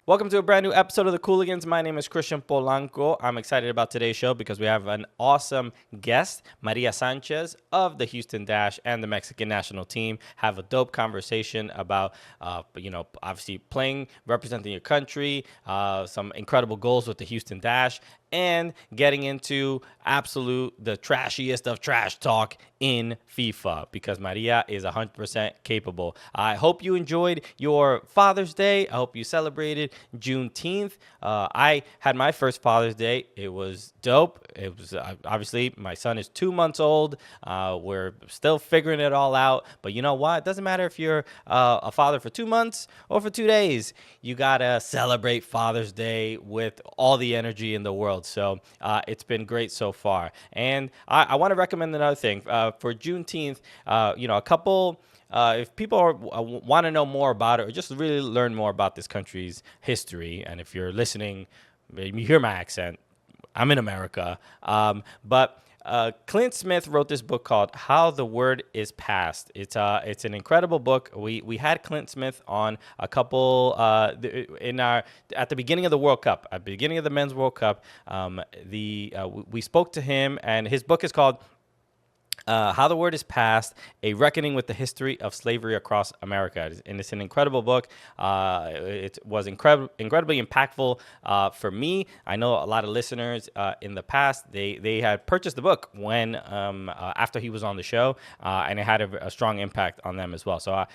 Welcome to a brand new episode of the Cooligans. My name is Christian Polanco. I'm excited about today's show because we have an awesome guest, Maria Sanchez of the Houston Dash and the Mexican national team. Have a dope conversation about, obviously playing, representing your country, some incredible goals with the Houston Dash, and getting into the trashiest of trash talk in FIFA because Maria is 100% capable. I hope you enjoyed your Father's Day. I hope you celebrated Juneteenth. I had my first Father's Day. It was dope. It was obviously my son is 2 months old. We're still figuring it all out. But you know what? It doesn't matter if you're a father for 2 months or for 2 days. You got to celebrate Father's Day with all the energy in the world. So it's been great so far. And I want to recommend another thing. For Juneteenth, a couple... if people want to know more about it or just really learn more about this country's history, and if you're listening, maybe you hear my accent, I'm in America. But Clint Smith wrote this book called "How the Word Is Passed." It's an incredible book. We had Clint Smith on a couple at the beginning of the World Cup, at the beginning of the Men's World Cup. We spoke to him, and his book is called How the Word Is Passed, A Reckoning with the History of Slavery Across America. And it's an incredible book. It was incredibly impactful for me. I know a lot of listeners in the past, they had purchased the book when after he was on the show, and it had a strong impact on them as well. So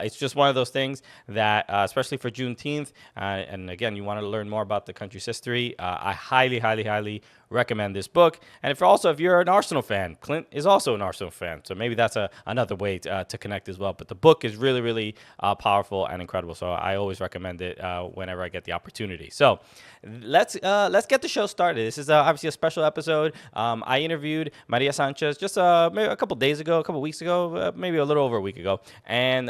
it's just one of those things that, especially for Juneteenth, and again, you want to learn more about the country's history, I highly, highly, highly recommend this book. And if you're an Arsenal fan, Clint is also an Arsenal fan, so maybe that's another way to connect as well. But the book is really, really powerful and incredible, so I always recommend it whenever I get the opportunity. So let's get the show started. This is obviously a special episode. I interviewed Maria Sanchez just maybe a couple weeks ago, maybe a little over a week ago, and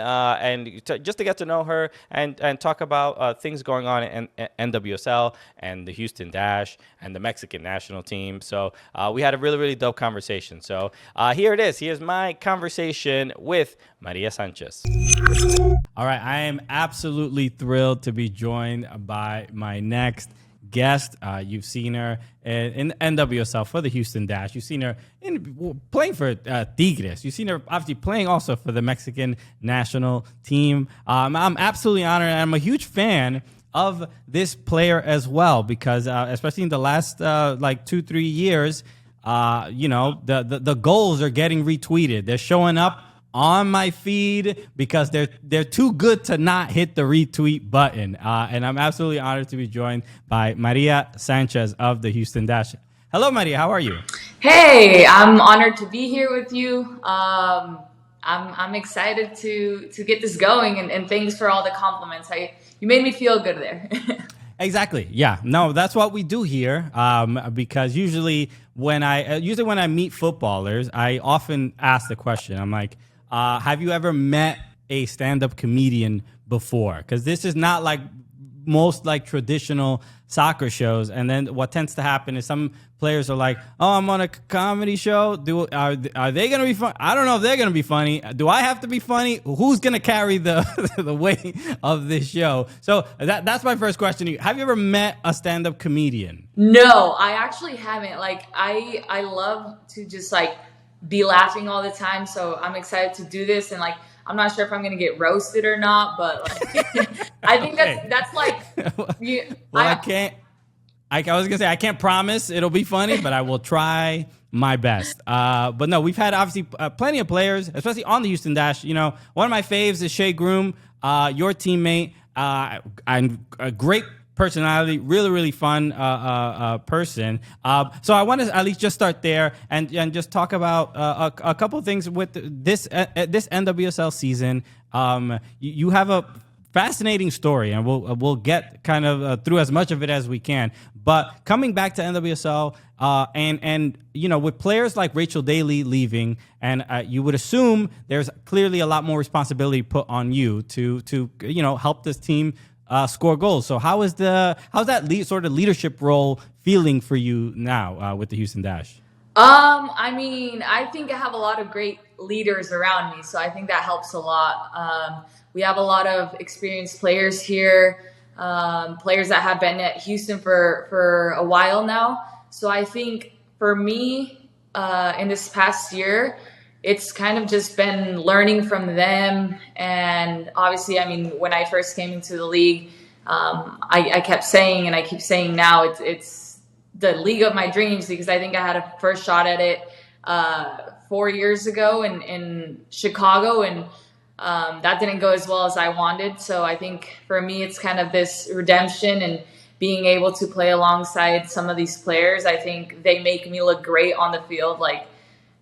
just to get to know her and talk about things going on in NWSL and the Houston Dash and the Mexican national team. So we had a really, really dope conversation. So here it is. Here's my conversation with Maria Sanchez. All right. I am absolutely thrilled to be joined by my next guest. You've seen her in NWSL for the Houston Dash. You've seen her playing for Tigres. You've seen her obviously playing also for the Mexican national team. I'm absolutely honored. I'm a huge fan of this player as well because especially in the last 2-3 years, the goals are getting retweeted. They're showing up on my feed because they're too good to not hit the retweet button. And I'm absolutely honored to be joined by Maria Sanchez of the Houston Dash. Hello, Maria. How are you? Hey, I'm honored to be here with you. I'm excited to get this going, and thanks for all the compliments. You made me feel good there. Exactly. Yeah. No, that's what we do here. Because usually when I meet footballers, I often ask the question. I'm like, have you ever met a stand-up comedian before? Because this is not like most like traditional soccer shows. And then what tends to happen is some players are like, oh, I'm on a comedy show. Are they going to be fun? I don't know if they're going to be funny. Do I have to be funny? Who's going to carry the the weight of this show? So that's my first question to you. Have you ever met a stand-up comedian? No, I actually haven't. Like, I love to just like be laughing all the time. So I'm excited to do this. And like, I'm not sure if I'm going to get roasted or not, but like, I think that's like, I was gonna say I can't promise it'll be funny, but I will try my best. But no, we've had obviously plenty of players, especially on the Houston Dash. One of my faves is Shea Groom, your teammate, and a great personality, really, really fun person. So I want to at least just start there and just talk about a couple of things with this NWSL season. You have a fascinating story, and we'll get kind of through as much of it as we can. But coming back to NWSL, and with players like Rachel Daly leaving, and you would assume there's clearly a lot more responsibility put on you to help this team score goals. So how's that sort of leadership role feeling for you now with the Houston Dash? I think I have a lot of great leaders around me, so I think that helps a lot. We have a lot of experienced players here. players that have been at Houston for a while now. So I think for me, in this past year, it's kind of just been learning from them. And obviously, I mean, when I first came into the league, I kept saying, and I keep saying now, it's the league of my dreams, because I think I had a first shot at it 4 years ago in Chicago, and that didn't go as well as I wanted. So I think for me, it's kind of this redemption and being able to play alongside some of these players. I think they make me look great on the field, like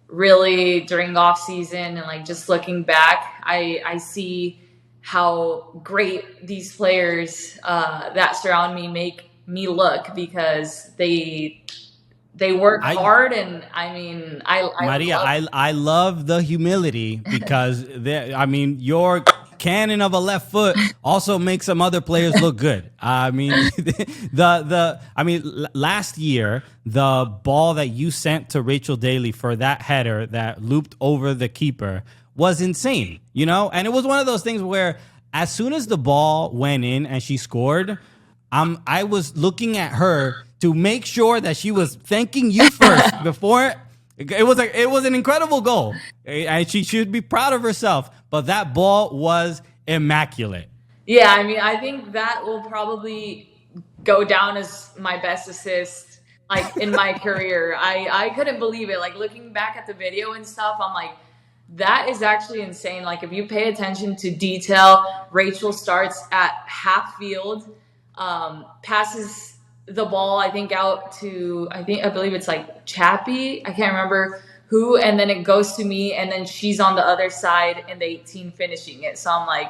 really during off season, and like just looking back, I see how great these players that surround me make me look, because they work hard. And I mean, Maria, I love the humility, because I mean, your cannon of a left foot also makes some other players look good. I mean, last year, the ball that you sent to Rachel Daly for that header that looped over the keeper was insane, you know? And it was one of those things where as soon as the ball went in and she scored, I was looking at her to make sure that she was thanking you first before. It was an incredible goal, and she should be proud of herself. But that ball was immaculate. Yeah, I mean, I think that will probably go down as my best assist, like in my career. I couldn't believe it. Like looking back at the video and stuff, I'm like, that is actually insane. Like if you pay attention to detail, Rachel starts at half field, passes the ball, I think, out to, I believe it's like Chappie. I can't remember who. And then it goes to me, and then she's on the other side in the 18 finishing it. So I'm like,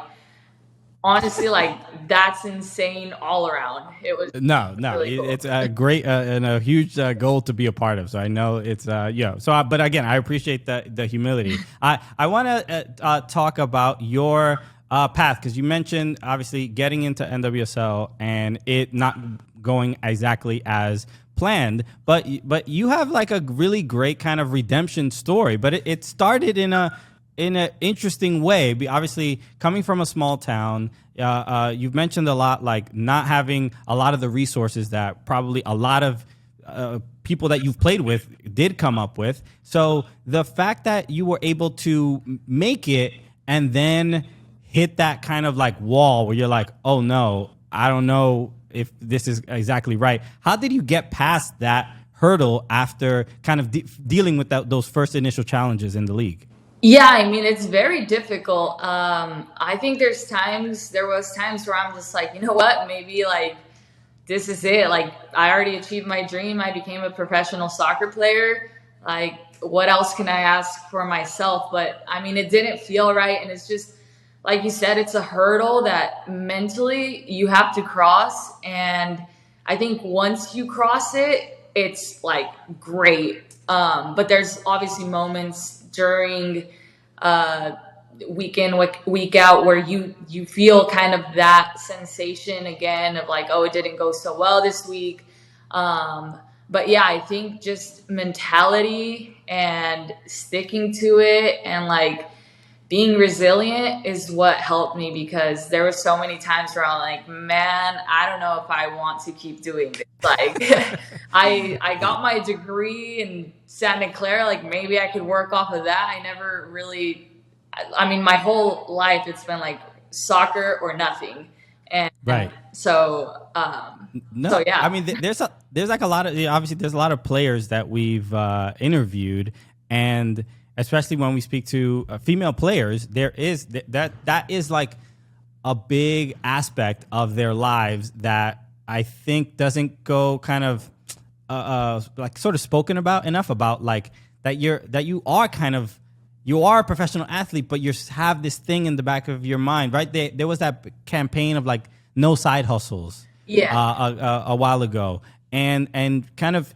honestly, like that's insane all around. It was really cool. It's a great and a huge goal to be a part of. So I know it's So, but again, I appreciate the humility. I want to talk about your path, because you mentioned obviously getting into NWSL and it not going exactly as planned, but you have like a really great kind of redemption story. But it started in an interesting way. Obviously, coming from a small town, you've mentioned a lot, like not having a lot of the resources that probably a lot of people that you've played with did come up with. So the fact that you were able to make it and then hit that kind of like wall where you're like, oh no, I don't know if this is exactly right. How did you get past that hurdle after kind of dealing with those first initial challenges in the league? Yeah, I mean, it's very difficult. I think there was times where I'm just like, you know what, maybe like this is it. Like I already achieved my dream. I became a professional soccer player. Like what else can I ask for myself? But I mean, it didn't feel right. And it's just, like you said, it's a hurdle that mentally you have to cross. And I think once you cross it, it's like great. But there's obviously moments during week in, week out where you feel kind of that sensation again of like, oh, it didn't go so well this week. But yeah, I think just mentality and sticking to it and like being resilient is what helped me, because there were so many times where I'm like, man, I don't know if I want to keep doing this. Like I got my degree in Santa Clara, like maybe I could work off of that. I never really, I mean, my whole life it's been like soccer or nothing. And right. So, so yeah. I mean, there's like a lot of, obviously there's a lot of players that we've interviewed, and especially when we speak to female players, there is that is like a big aspect of their lives that I think doesn't go kind of like sort of spoken about enough, about like that you are a professional athlete, but you have this thing in the back of your mind, right? There was that campaign of like no side hustles, a while ago, and kind of,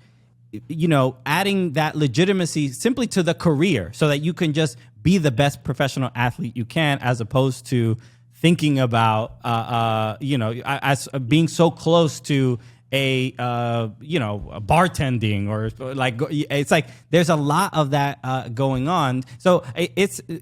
you know, adding that legitimacy simply to the career so that you can just be the best professional athlete you can, as opposed to thinking about, you know, as being so close to a bartending, or like, it's like there's a lot of that going on. So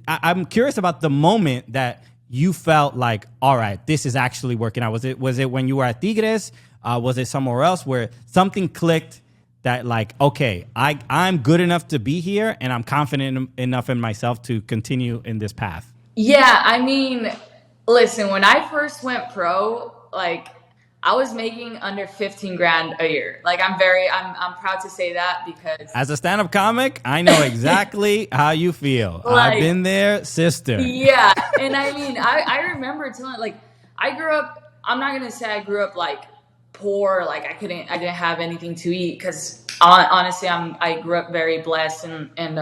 I'm curious about the moment that you felt like, all right, this is actually working out? Was it when you were at Tigres? Was it somewhere else where something clicked that like, okay, I'm good enough to be here and I'm confident enough in myself to continue in this path? Yeah, I mean, listen, when I first went pro, like I was making under 15 grand a year. Like I'm proud to say that because As a stand-up comic, I know exactly how you feel. I've like been there, sister. yeah, and I mean, I remember telling like I grew up. I'm not gonna say I grew up like poor, like I didn't have anything to eat because honestly, I grew up very blessed and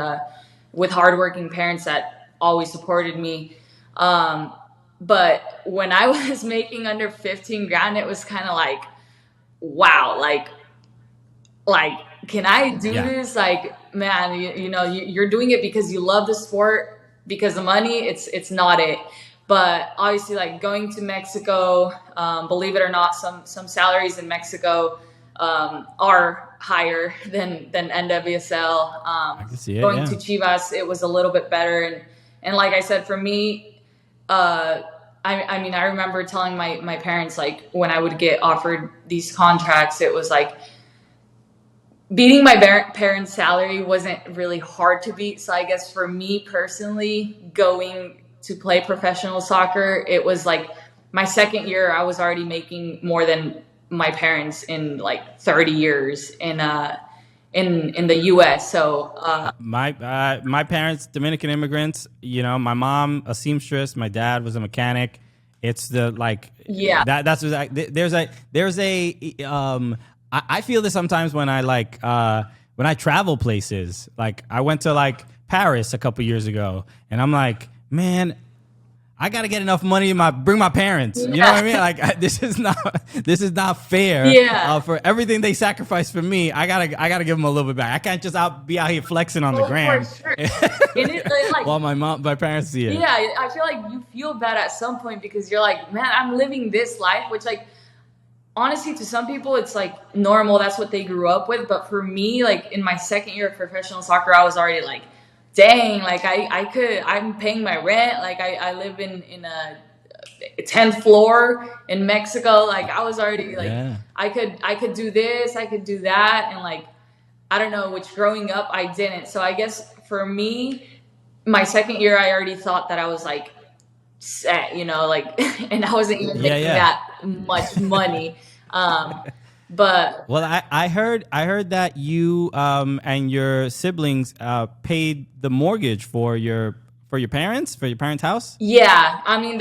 with hardworking parents that always supported me. But when I was making under 15 grand, it was kind of like, wow, like can I do Yeah. this? Like, man, you're doing it because you love the sport, because the money, it's not it. But obviously, like going to Mexico, believe it or not, some salaries in Mexico are higher than NWSL. I can see it, Going yeah. to Chivas, it was a little bit better, and like I said, for me, I mean, I remember telling my parents, like when I would get offered these contracts, it was like beating my parents' salary wasn't really hard to beat. So I guess for me personally, going to play professional soccer, it was like my second year, I was already making more than my parents in like 30 years in the US. So my parents, Dominican immigrants, my mom a seamstress, my dad was a mechanic. It's the like yeah. that's there's a I feel this sometimes when I travel places. Like I went to like Paris a couple years ago and I'm like, man, I gotta get enough money to bring my parents. You know what I mean? Like this is not fair. Yeah. For everything they sacrificed for me, I gotta give them a little bit back. I can't just be out here flexing on the gram. For sure. Like, while my parents see it. Yeah, I feel like you feel bad at some point because you're like, man, I'm living this life, which like honestly to some people it's like normal. That's what they grew up with. But for me, like in my second year of professional soccer, I was already like, dang, like I'm paying my rent. Like I live in a 10th floor in Mexico. Like I was already like, Yeah. I could do this, I could do that. And like, I don't know, which growing up I didn't. So I guess for me, my second year, I already thought that I was like set, like, and I wasn't even making that much money. But well, I heard that you and your siblings paid the mortgage for your parents' house. yeah, I mean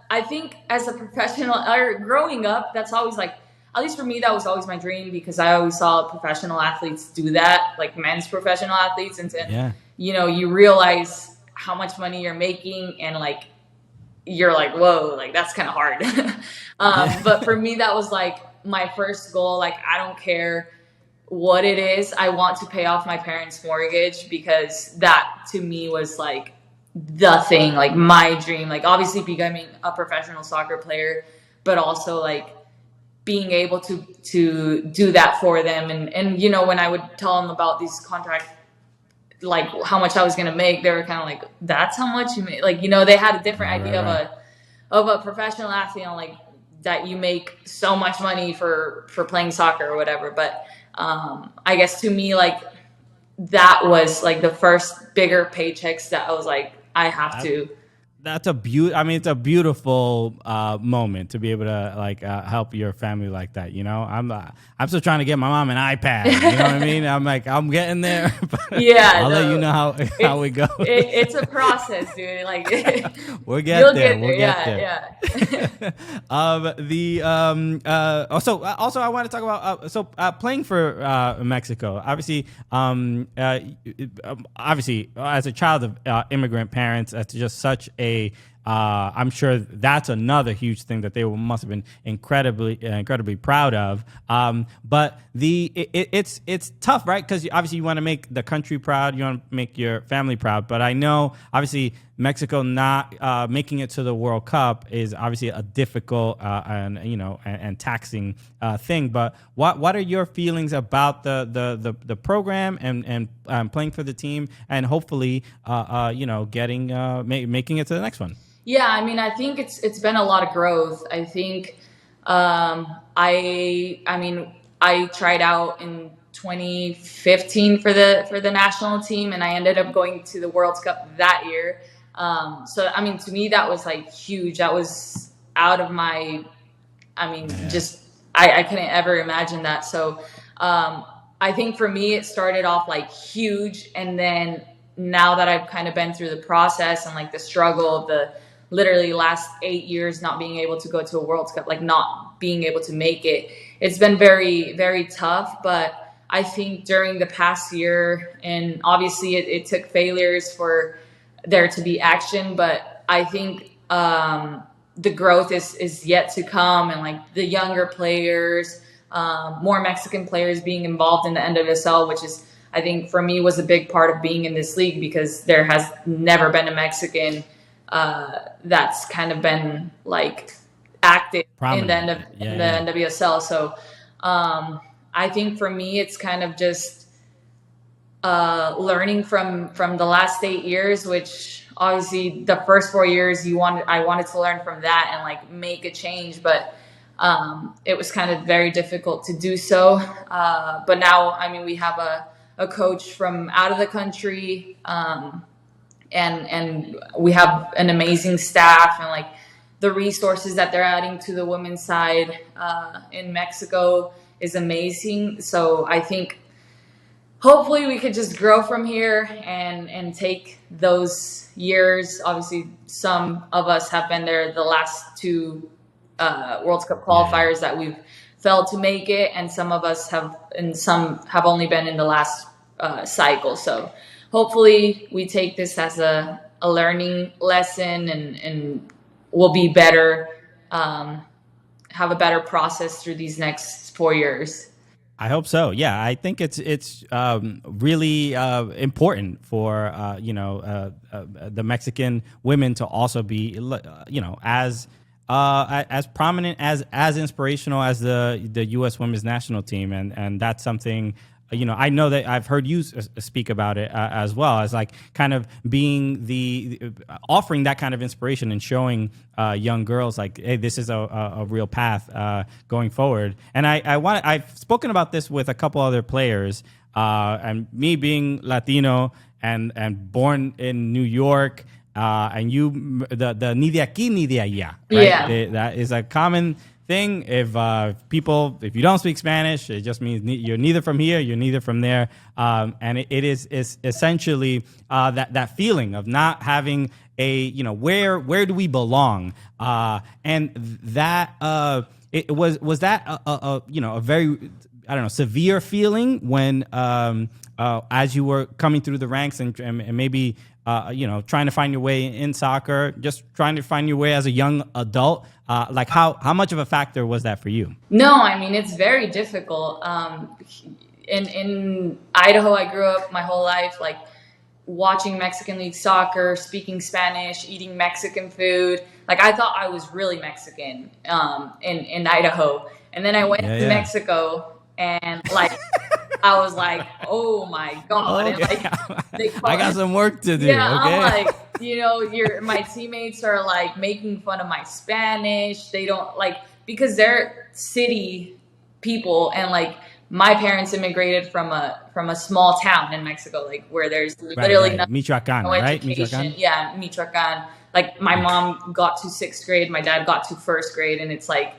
I think as a professional or growing up, that's always like, at least for me, that was always my dream because I always saw professional athletes do that, like men's professional athletes, and you realize how much money you're making and like you're like, whoa, like that's kind of hard. But for me, that was like my first goal. Like I don't care what it is, I want to pay off my parents' mortgage because that to me was like the thing, like my dream, like obviously becoming a professional soccer player, but also like being able to do that for them. And when I would tell them about these contracts, like how much I was going to make, they were kind of like, that's how much you make? Like, they had a different idea of a professional athlete, on like that you make so much money for playing soccer or whatever. But I guess to me, like that was like the first bigger paychecks that I was like, I have to. That's it's a beautiful moment to be able to like help your family like that. I'm still trying to get my mom an iPad. You know what I mean? I'm like, I'm getting there. Yeah, I'll let you know how we go. It's a process, dude. Like we'll get there. We'll get there. Also I want to talk about playing for Mexico. Obviously, as a child of immigrant parents, that's just such a I'm sure that's another huge thing that they must have been incredibly proud of. But it's tough, right? Because obviously you want to make the country proud, you want to make your family proud. But I know obviously Mexico not making it to the World Cup is obviously a difficult and taxing thing. But what are your feelings about the program and playing for the team and hopefully getting making it to the next one? Yeah, I mean, I think it's been a lot of growth. I think I tried out in 2015 for the national team, and I ended up going to the World Cup that year. So I mean, to me, that was like huge. That was out of my, I mean, just I couldn't ever imagine that. So I think for me, it started off like huge, and then now that I've kind of been through the process and like the struggle of the literally last 8 years not being able to go to a World Cup, like not being able to make it, it's been very, very tough. But I think during the past year, and obviously it took failures for there to be action, but I think the growth is yet to come, and like the younger players, more Mexican players being involved in the NWSL, which is, I think for me, was a big part of being in this league, because there has never been a Mexican that's kind of been like active Prominent. in the NWSL. So I think for me, it's kind of just learning from the last 8 years, which obviously the first 4 years I wanted to learn from that and like make a change, but it was kind of very difficult to do so. But now, I mean, we have a coach from out of the country, and we have an amazing staff, and like the resources that they're adding to the women's side in Mexico is amazing. So I think hopefully we could just grow from here and take those years. Obviously, some of us have been there the last two World Cup qualifiers that we've failed to make it, and some of us have, and some have only been in the last cycle. So hopefully we take this as a learning lesson, and we'll be better, have a better process through these next 4 years. I hope so. Yeah, I think it's really important for the Mexican women to also be as prominent, as inspirational as the U.S. women's national team, and that's something. I know that I've heard you speak about it as well, as like kind of being offering that kind of inspiration and showing young girls like, hey, this is a real path going forward. And I've spoken about this with a couple other players, and me being Latino and born in New York, and you, the ni de aquí ni de allá, right? Yeah. That is a common thing. If you don't speak Spanish, it just means you're neither from here, you're neither from there, and it is essentially that feeling of not having a where do we belong, and that it was that a very, I don't know, severe feeling when as you were coming through the ranks and maybe trying to find your way in soccer, just trying to find your way as a young adult. Like how much of a factor was that for you? No, I mean, it's very difficult. In Idaho, I grew up my whole life, like watching Mexican League soccer, speaking Spanish, eating Mexican food. Like I thought I was really Mexican in Idaho. And then I went to Mexico, and like I was like, oh my God. Okay. And like I got some work to do. Yeah, okay? I'm like, my teammates are like making fun of my Spanish. They don't like, because they're city people, and like my parents immigrated from a small town in Mexico, like where there's literally right. Michoacan, no right? education. Michoacan? Yeah, Michoacan. Like my mom got to 6th grade, my dad got to 1st grade, and it's like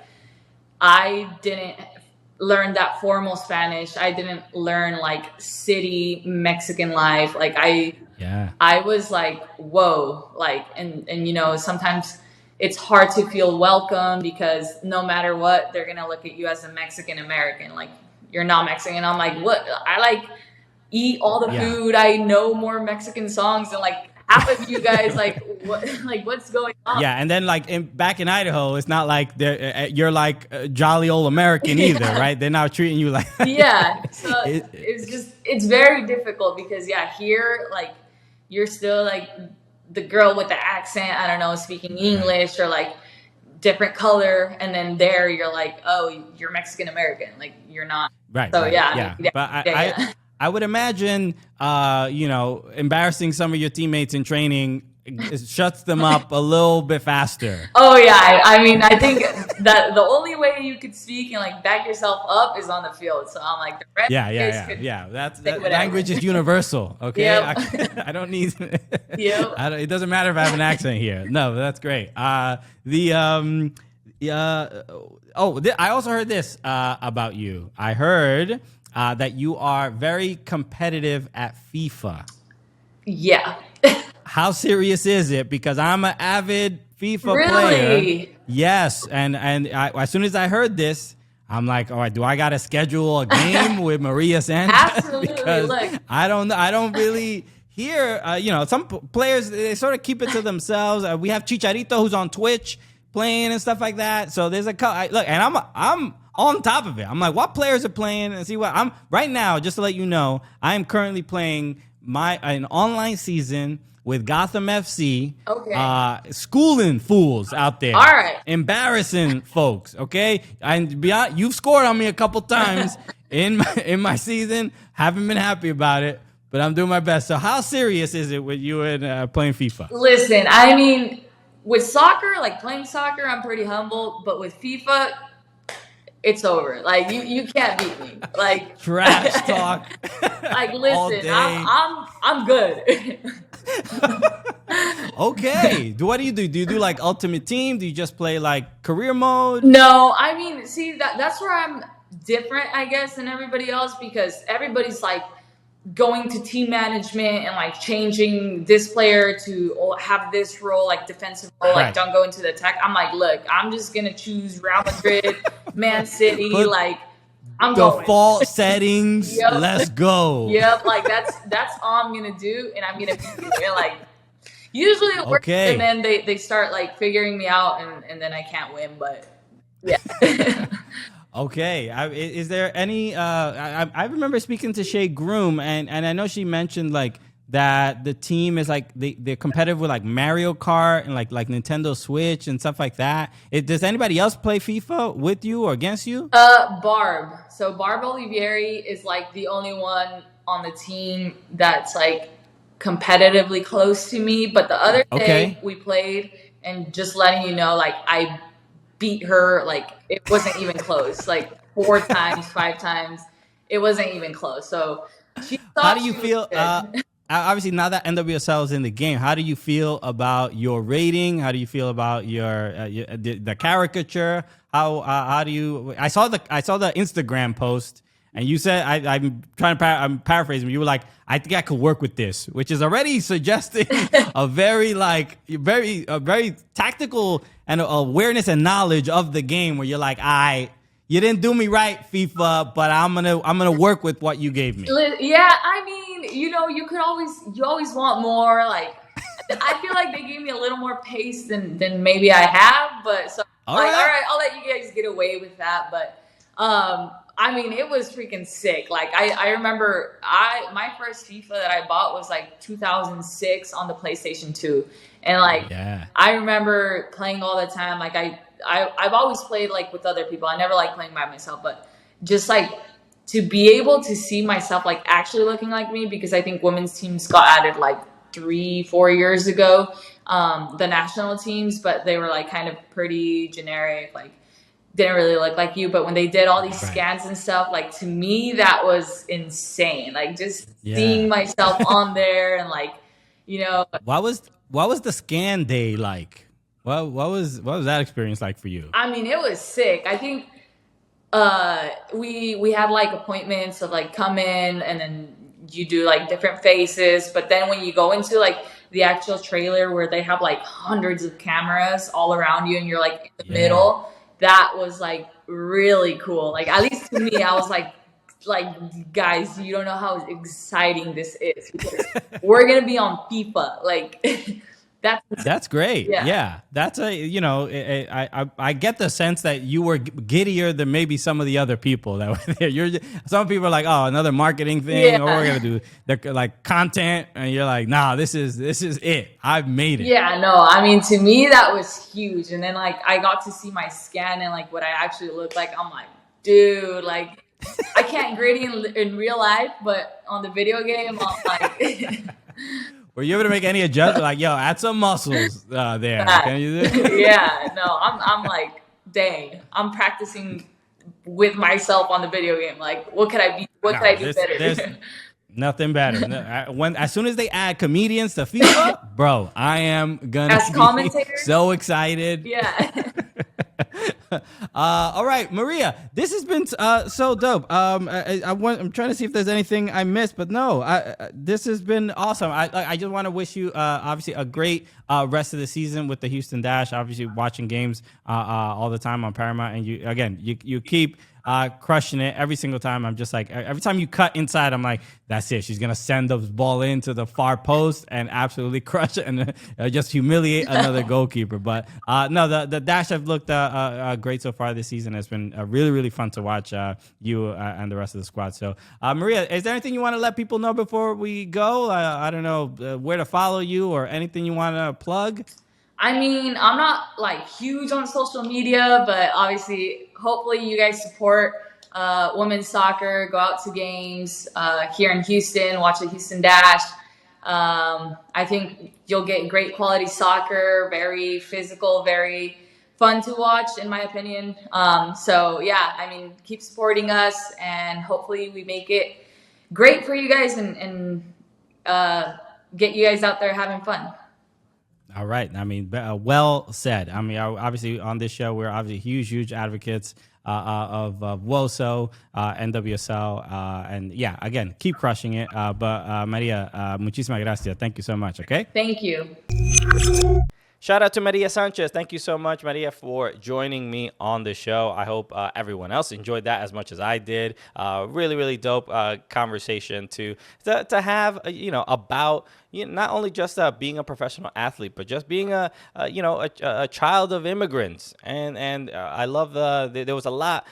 I didn't learn that formal Spanish. I didn't learn like city Mexican life. Like I was like, whoa, like, and sometimes it's hard to feel welcome, because no matter what, they're going to look at you as a Mexican American. Like, you're not Mexican. I'm like, what? I like eat all the food. I know more Mexican songs than like half of you guys. Like, what? Like, what's going on? Yeah, and then like back in Idaho, it's not like you're like a jolly old American either, right? They're not treating you like Yeah, so it's very difficult, because here, like, you're still like the girl with the accent, I don't know, speaking English, or like different color, and then there you're like, oh, you're Mexican American, like you're not. Right, So right, yeah, I yeah. mean, But yeah. I would imagine, embarrassing some of your teammates in training, it shuts them up a little bit faster. Oh yeah, I mean, I think that the only way you could speak and like back yourself up is on the field. So I'm like, the rest Yeah, of you guys could yeah. say That whatever. language is universal. Okay, Yep. I don't need. Yep. It doesn't matter if I have an accent here. No, that's great. I also heard this about you. I heard that you are very competitive at FIFA. Yeah. How serious is it? Because I'm an avid FIFA player. Really? Yes, and as soon as I heard this, I'm like, all right, do I got to schedule a game with Maria Sanchez? Absolutely. Because Look. I don't really hear. Some players, they sort of keep it to themselves. We have Chicharito, who's on Twitch playing and stuff like that. So there's look, and I'm on top of it. I'm like, what players are playing, and see what I'm right now. Just to let you know, I am currently playing an online season with Gotham FC. Okay. Schooling fools out there. All right. Embarrassing folks, okay? And beyond, you've scored on me a couple times in my season. Haven't been happy about it, but I'm doing my best. So how serious is it with you and playing FIFA? Listen, I mean, with soccer, like playing soccer, I'm pretty humble, but with FIFA, it's over. Like you can't beat me. Like Trash talk. like all listen, day. I'm good. Okay. What do you do? Do you do like Ultimate Team? Do you just play like career mode? No, I mean, see that's where I'm different, I guess, than everybody else, because everybody's like going to team management and like changing this player to have this role, like defensive role, like Right. don't go into the attack. I'm like, look, I'm just gonna choose Real Madrid, Man City, Put like I'm going. Default settings. Yep. Let's go. Yep, like that's all I'm gonna do, and I'm gonna be and like usually it works, Okay. and then they start like figuring me out, and then I can't win, but yeah. Okay. Is there any? I remember speaking to Shay Groom, and I know she mentioned like that the team is like they're competitive with like Mario Kart and like Nintendo Switch and stuff like that. Does anybody else play FIFA with you or against you? Barb. So Barb Olivieri is like the only one on the team that's like competitively close to me. But the other day Okay. we played, and just letting you know, like I beat her. Like it wasn't even close. Like 4 times, 5 times, it wasn't even close. So she thought How do you she was feel? good. Obviously, now that NWSL is in the game, how do you feel about your rating? How do you feel about the caricature? How do you? I saw the Instagram post, and you said I'm paraphrasing. You were like, I think I could work with this, which is already suggesting a very very tactical and awareness and knowledge of the game. Where you're like, you didn't do me right, FIFA, but I'm gonna work with what you gave me. Yeah, I mean, you always want more. Like, I feel like they gave me a little more pace than maybe I have. But so, All all right. right, I'll let you guys get away with that. But, I mean, it was freaking sick. Like, I remember my first FIFA that I bought was like 2006 on the PlayStation 2, and like, Yeah. I remember playing all the time. Like, I've always played like with other people. I never like playing by myself, but just like to be able to see myself like actually looking like me, because I think women's teams got added like 3-4 years ago, the national teams, but they were like kind of pretty generic, like didn't really look like you. But when they did all these Right. scans and stuff, like to me that was insane. Like just Yeah. seeing myself on there, and like, you know, What was the scan day like? What was that experience like for you? I mean, it was sick. I think we had like appointments of like come in, and then you do like different faces, but then when you go into like the actual trailer where they have like hundreds of cameras all around you and you're like in the Yeah. middle, that was like really cool. Like at least to me, I was like guys, you don't know how exciting this is, because we're gonna be on FIFA. Like That's That's great. yeah. Yeah, that's a I get the sense that you were giddier than maybe some of the other people that were there. Some people are like, oh, another marketing thing, or we're Yeah. gonna do the like content, and you're like, nah, this is it. I've made it. Yeah, no, I mean, to me, that was huge. And then, like, I got to see my scan and, like, what I actually look like. I'm like, dude, like, I can't grade in real life, but on the video game, I'm like, Were you able to make any adjustment? Like, yo, add some muscles there. Can you do it? yeah, no, I'm like, dang, I'm practicing with myself on the video game. Like, what could I be? What could No, I do there's better? nothing better. As soon as they add comedians to FIFA, bro, I am gonna As be commentators? so excited. Yeah. All right, Maria, this has been so dope. I'm trying to see if there's anything I missed, but no, this has been awesome. I just want to wish you obviously a great rest of the season with the Houston Dash. Obviously, watching games all the time on Paramount, and you keep crushing it every single time. I'm just like, every time you cut inside, I'm like, that's it. She's gonna send the ball into the far post and absolutely crush it and just humiliate another goalkeeper. But no, the dash have looked great so far this season. It's been really, really fun to watch you and the rest of the squad. So, Maria, is there anything you want to let people know before we go? I don't know where to follow you or anything you want to plug. I mean, I'm not like huge on social media, but obviously, hopefully, you guys support women's soccer. Go out to games here in Houston. Watch the Houston Dash. I think you'll get great quality soccer. Very physical, very fun to watch, in my opinion. So yeah, I mean, keep supporting us, and hopefully, we make it great for you guys and get you guys out there having fun. All right. I mean, well said. I mean, obviously on this show, we're obviously huge advocates of WOSO, NWSL, and yeah, again, keep crushing it. But Maria, muchísimas gracias. Thank you so much. Okay. Thank you. Shout out to Maria Sanchez. Thank you so much, Maria, for joining me on the show. I hope everyone else enjoyed that as much as I did. Really, really dope conversation to have, about not only just being a professional athlete, but just being a child of immigrants. And I love there was a lot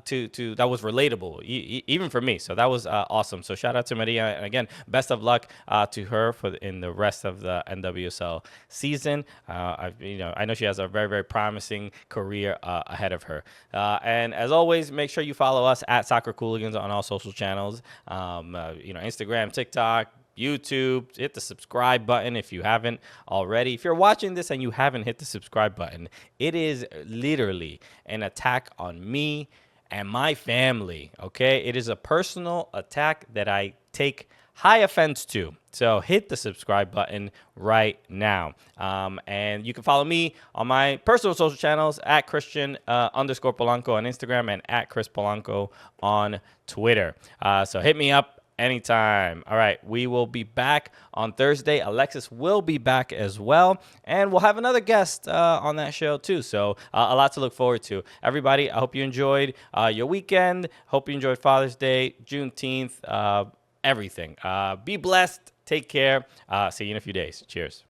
to that was relatable, even for me. So that was awesome. So shout out to Maria, and again, best of luck to her in the rest of the NWSL season. I know she has a very, very promising career ahead of her. And as always, make sure you follow us at Soccer Cooligans on all social channels. Instagram, TikTok, YouTube. Hit the subscribe button if you haven't already. If you're watching this and you haven't hit the subscribe button, it is literally an attack on me and my family. Okay, it is a personal attack that I take high offense to. So hit the subscribe button right now. And you can follow me on my personal social channels at Christian_Polanco on Instagram and at Chris Polanco on Twitter. So hit me up anytime. All right, we will be back on Thursday. Alexis will be back as well, and we'll have another guest on that show too. So a lot to look forward to. Everybody, I hope you enjoyed your weekend. Hope you enjoyed Father's Day, Juneteenth, everything. Be blessed. Take care. See you in a few days. Cheers.